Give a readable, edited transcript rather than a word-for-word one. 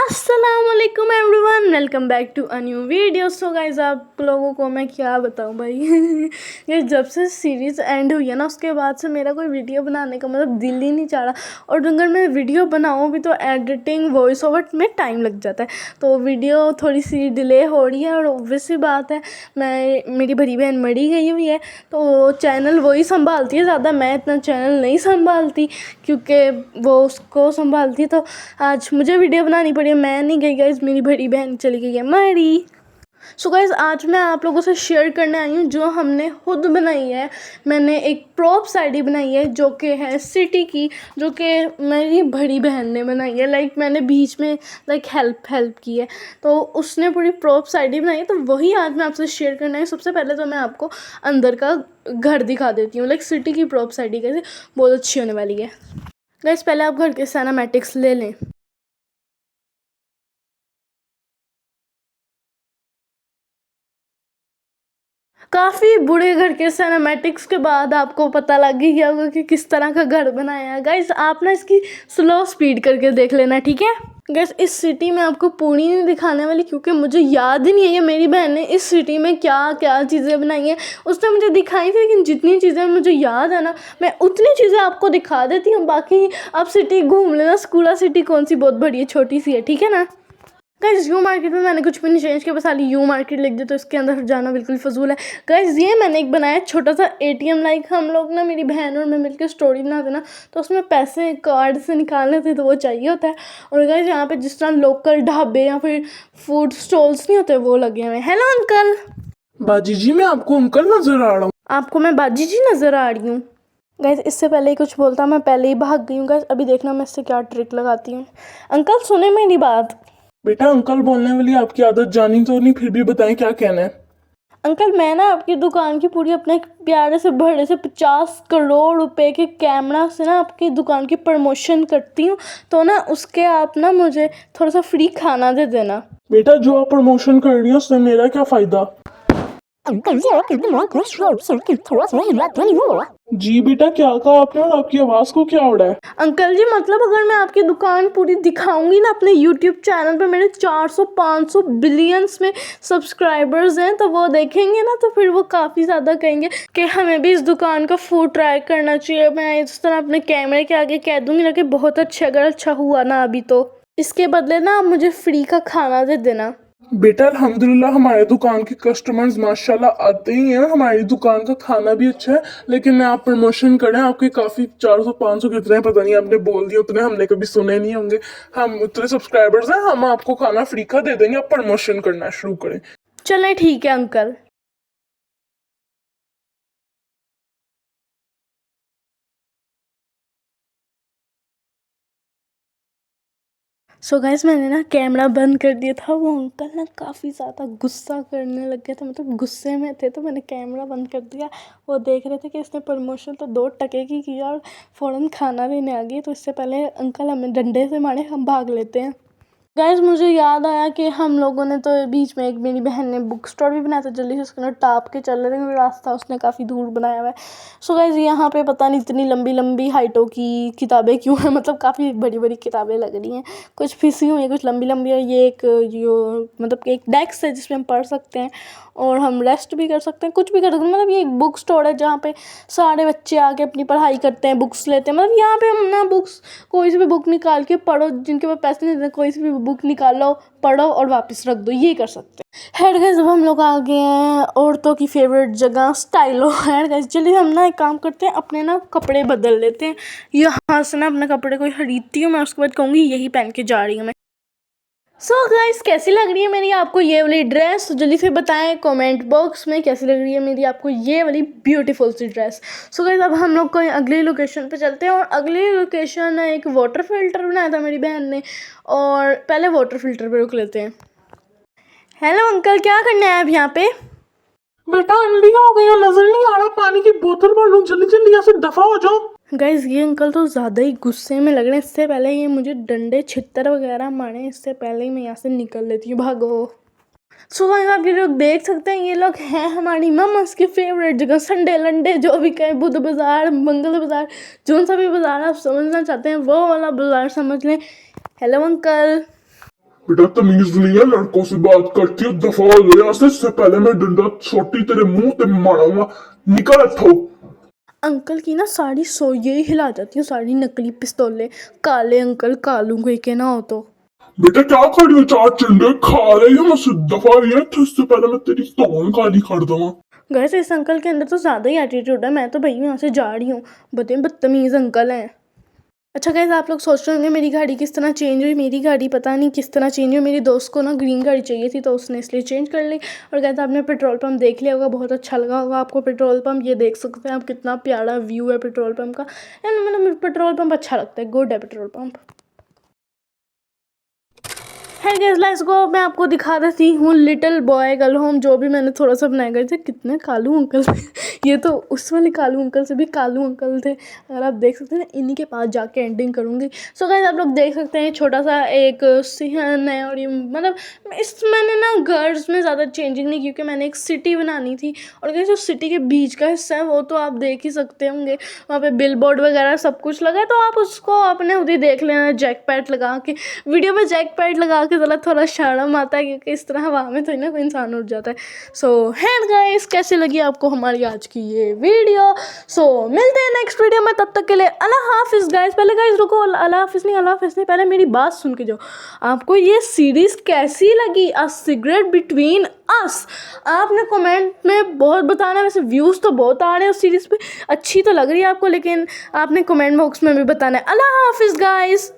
अस्सलामुअलैकुम everyone, welcome back to a new video. So guys आप लोगों को मैं क्या बताऊं भाई ये जब से सीरीज़ एंड हुई है ना, उसके बाद से मेरा कोई वीडियो बनाने का मतलब दिल ही नहीं चाह रहा। और अगर मैं वीडियो बनाऊं भी तो एडिटिंग वॉइस ओवर में टाइम लग जाता है, तो वीडियो थोड़ी सी डिले हो रही है। और ऑब्वियस सी बात है, मेरी बड़ी बहन मरी गई हुई है तो चैनल वही संभालती है ज़्यादा, मैं इतना चैनल नहीं संभालती क्योंकि वो उसको संभालती। तो आज मुझे वीडियो बनानी पड़ी, मैं नहीं गई गाइस, मेरी बड़ी बहन चली गई है मरी। सो गाइस आज मैं आप लोगों से शेयर करने आई हूँ जो हमने खुद बनाई है। मैंने एक प्रॉप्स आईडी बनाई है जो कि है सिटी की, जो कि मेरी बड़ी बहन ने बनाई है। मैंने बीच में हेल्प की है, तो उसने पूरी प्रॉप्स आईडी बनाई है, तो वही आज मैं आपसे शेयर करना है। सबसे पहले तो मैं आपको अंदर का घर दिखा देती हूँ। सिटी की प्रॉप्स आईडी कैसे बहुत अच्छी होने वाली है। गाइस पहले आप घर के सिनेमैटिक्स ले लें। काफ़ी बुरे घर के सिनेमैटिक्स के बाद आपको पता लग ही गया होगा कि किस तरह का घर बनाया है। गाइस आप ना इसकी स्लो स्पीड करके देख लेना, ठीक है। गाइस इस सिटी में आपको पूरी नहीं दिखाने वाली क्योंकि मुझे याद ही नहीं है ये मेरी बहन ने इस सिटी में क्या क्या चीज़ें बनाई हैं। उसने मुझे दिखाई थी, लेकिन जितनी चीज़ें मुझे याद है ना, मैं उतनी चीज़ें आपको दिखा देती हूँ। बाकी आप सिटी घूम लेना। स्कूला सिटी कौन सी बहुत बड़ी है, छोटी सी है, ठीक है ना। गाइज यू मार्केट में मैंने कुछ भी नहीं चेंज किया, बस खाली यू मार्केट लिख दिया, तो इसके अंदर जाना बिल्कुल फजूल है। गाइज ये मैंने एक बनाया छोटा सा एटीएम। हम लोग ना, मेरी बहन और मैं मिलकर स्टोरी बनाते ना, तो उसमें पैसे कार्ड से निकालने थे तो वो चाहिए होता है। और गाइज यहाँ पे जिस तरह लोकल ढाबे या फिर फूड स्टॉल्स नहीं होते वो लगे हुए हैं। Hello uncle. बाजी जी, मैं आपको अंकल नजर आ रहा हूँ। आपको मैं बाजी जी नज़र आ रही हूँ। गाइज इससे पहले ही कुछ बोलता, मैं पहले ही भाग गई हूँ। गाइज अभी देखना मैं इससे क्या ट्रिक लगाती हूँ। अंकल सुने मेरी बात। बेटा अंकल बोलने वाली आपकी आदत जानी तो नहीं, फिर भी बताएं क्या कहना है। अंकल मैं ना आपकी दुकान की पूरी अपने प्यारे से बड़े से 50 करोड़ रुपए के कैमरा से ना आपकी दुकान की प्रमोशन करती हूँ, तो ना उसके आप ना मुझे थोड़ा सा फ्री खाना दे देना। बेटा जो आप प्रमोशन कर रही हो उससे मेरा क्या फायदा। अंकल जी आपके दिमाग को श्लोक सर थोड़ा सा हिला तो नहीं हुआ। जी बेटा क्या कहा आपने और आपकी आवाज को क्या उड़ा है। अंकल जी मतलब अगर मैं आपकी दुकान पूरी दिखाऊंगी ना अपने YouTube चैनल पे, मेरे 400-500 बिलियंस में सब्सक्राइबर्स हैं, तो वो देखेंगे ना तो फिर वो काफ़ी ज़्यादा कहेंगे कि हमें भी इस दुकान का फूड ट्राई करना चाहिए। मैं इस तरह अपने कैमरे के आगे कह दूंगी ना कि बहुत अच्छा, अगर अच्छा हुआ ना अभी तो इसके बदले ना आप मुझे फ्री का खाना दे देना। बेटा अल्हम्दुलिल्लाह हमारे दुकान के कस्टमर्स माशाल्लाह आते ही हैं, हमारी दुकान का खाना भी अच्छा है। लेकिन आप प्रमोशन करें, आपके काफ़ी 400-500 कितने पता नहीं, आपने बोल दिए उतने, हमने कभी सुने नहीं होंगे। हम उतने सब्सक्राइबर्स हैं, हम आपको खाना फ्री का दे देंगे, आप प्रमोशन करना शुरू करें। चलें ठीक है अंकल। सो गाइस मैंने ना कैमरा बंद कर दिया था। वो अंकल ना काफ़ी ज़्यादा गुस्सा करने लग गए थे, मतलब गुस्से में थे, तो मैंने कैमरा बंद कर दिया। वो देख रहे थे कि इसने प्रमोशन तो 2 टके की किया और फ़ौरन खाना देने आ गई। तो इससे पहले अंकल हमें डंडे से मारे, हम भाग लेते हैं। गाइस मुझे याद आया कि हम लोगों ने तो बीच में, एक मेरी बहन ने बुक स्टोर भी बनाया था, जल्दी से उसके अंदर टाप के चल रहे थे क्योंकि रास्ता उसने काफ़ी दूर बनाया हुआ है। सो गाइस यहाँ पे पता नहीं इतनी लंबी लंबी हाइटों की किताबें क्यों हैं, मतलब काफ़ी बड़ी बड़ी किताबें लग रही हैं, कुछ फिसी हुई हैं, कुछ लंबी लंबी है। ये एक मतलब कि एक डेस्क है जिसमें हम पढ़ सकते हैं और हम रेस्ट भी कर सकते हैं, कुछ भी कर सकते हैं। मतलब ये एक बुक स्टोर है जहाँ पे सारे बच्चे आके अपनी पढ़ाई करते हैं, बुक्स लेते हैं। मतलब यहाँ पे हम ना बुक्स, कोई सी भी बुक निकाल के पढ़ो, जिनके पास पैसे नहीं देते, कोई सी भी बुक निकालो, पढ़ो और वापस रख दो, ये कर सकते हैं। हेड गाइस अब हम लोग आ गए हैं औरतों की फेवरेट जगह स्टाइलो। हेड गाइस चलिए हम ना एक काम करते हैं, अपने ना कपड़े बदल लेते हैं। यहाँ से ना अपने कपड़े कोई खरीदती हूँ मैं, उसके बाद कहूँगी यही पहन के जा रही हूँ मैं। सो गाइस कैसी लग रही है मेरी आपको ये वाली ड्रेस, तो जल्दी से बताएं कमेंट बॉक्स में कैसी लग रही है मेरी आपको ये वाली ब्यूटीफुल सी ड्रेस। सो गाइस अब हम लोग कोई अगली लोकेशन पे चलते हैं, और अगली लोकेशन है एक वाटर फिल्टर बनाया था मेरी बहन ने, और पहले वाटर फिल्टर पे रुक लेते हैं। हेलो अंकल क्या करना है आप यहाँ पे। बेटा अंधी हो गई हो, नजर नहीं आ रहा, पानी की बोतल भर लूं, जल्दी जल्दी यहाँ से दफा हो जाओ। गाइज ये अंकल तो ज़्यादा ही गुस्से में लग रहे हैं, इससे पहले ये मुझे डंडे छित्तर वगैरह मारे, इससे पहले ही मैं यहाँ से निकल लेती हूँ, भागो। सो गाइस आप ये लोग देख सकते हैं, ये लोग हैं हमारी मम्मास की फेवरेट जगह, संडे लंडे जो भी कहें, बुध बाज़ार, मंगल बाज़ार, जो सा भी बाज़ार आप समझना चाहते हैं वो वाला बाज़ार समझ लें। Hello uncle. बेटा तमीज नहीं है, लड़कों से बात करती हो, दफा हो गया यहाँ से। इससे पहले मैं डंडा छोटी तेरे मुंह पे मारूंगा। निकल इत्थों। अंकल की ना सारी सोइए ही हिला जाती है, सारी नकली पिस्तौलें। काले अंकल कालू कोई के ना हो तो। बेटा क्या खड़ी हो, चार चिंडे खा रही हो मुझसे, दफा रही है तो इससे पहले मैं तेरी तौन काली कर दूंगा। गैस इस अंकल के अंदर तो ज़्यादा ही एटीट्यूड है। मैं तो भैया यहाँ से जा रही हूँ, बताइए बदतमीज़ अंकल हैं। अच्छा गैस आप लोग सोच रहे होंगे मेरी गाड़ी किस तरह चेंज हुई। मेरी गाड़ी पता नहीं किस तरह चेंज हुई। मेरी दोस्त को ना ग्रीन गाड़ी चाहिए थी तो उसने इसलिए चेंज कर ली। और गैस आपने पेट्रोल पंप देख लिया होगा, बहुत अच्छा लगा होगा आपको पेट्रोल पंप। ये देख सकते हैं आप कितना प्यारा व्यू है पेट्रोल पंप का। एंड मतलब पेट्रोल पंप अच्छा लगता है, गुड है पेट्रोल पंप। है गैस लेट्स गो। मैं आपको दिखा देती हूँ लिटिल बॉय गर्ल होम, जो भी मैंने थोड़ा सा बनाया गए थे। कितने कालू अंकल थे ये तो उस वाले कालू अंकल से भी कालू अंकल थे। अगर आप देख सकते हैं ना, इन्हीं के पास जाके एंडिंग करूँगी। सो गाइस आप लोग देख सकते हैं छोटा सा एक सिंहन है। और ये मतलब मैंने ना गर्ल्स में ज़्यादा चेंजिंग नहीं, क्योंकि मैंने एक सिटी बनानी थी। और गाइस जो सिटी के बीच का हिस्सा है वो तो आप देख ही सकते होंगे, वहाँ पे बिल बोर्ड वगैरह सब कुछ लगा है। तो आप उसको अपने उधर देख लेना, जैक पैड लगा के। वीडियो में जैक पैड लगा के ज़रा थोड़ा शर्म आता है, क्योंकि इस तरह हवा में थोड़ी ना कोई इंसान उठ जाता है। सो है गाइस, कैसे लगी आपको हमारी आज की ये वीडियो। सो मिलते हैं नेक्स्ट वीडियो में, तब तक के लिए अल्लाह हाफिज़ गाइस। पहले गाइस रुको, अल्लाह हाफिज़ नहीं, पहले मेरी बात सुन के जाओ। आपको ये सीरीज़ कैसी लगी, अ सीक्रेट बिटवीन अस? आपने कमेंट में बहुत बताना। वैसे व्यूज़ तो बहुत आ रहे हैं उस सीरीज़ पे, अच्छी तो लग रही है आपको, लेकिन आपने कमेंट बॉक्स में भी बताना है। अल्लाह हाफिज़ गाइस।